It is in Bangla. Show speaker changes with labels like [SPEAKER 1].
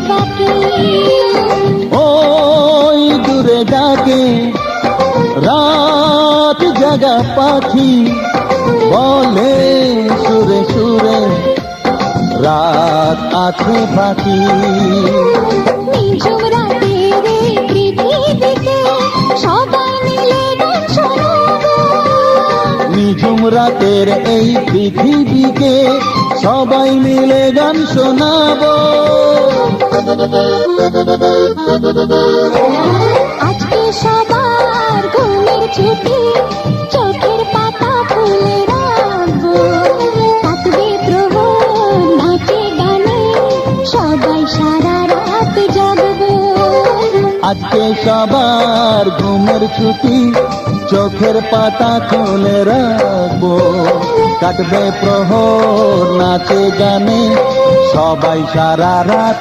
[SPEAKER 1] বাকি।
[SPEAKER 2] ওই দূরে ডাকে রাত জাগা পাখি, বলে সুরে সুরে রাত আছে বাকি।
[SPEAKER 1] নিঝুম রাতের এই পৃথিবীতে সবাই মিলে গান শোনাবো।
[SPEAKER 2] নিঝুম রাতের এই পৃথিবীকে সবাই মিলে গান শোনাবো।
[SPEAKER 1] আজকে সবার ঘুমের ছুটি, চোখের পাতা খুলে রাখবো। কাটবে প্রহর নাচে গানে, সবাই সারা রাত জাগবো।
[SPEAKER 2] আজকে সবার ঘুমের ছুটি, চোখের পাতা খুলে রাখবো। কাটবে প্রহর নাচে গানে, সবাই সারা রাত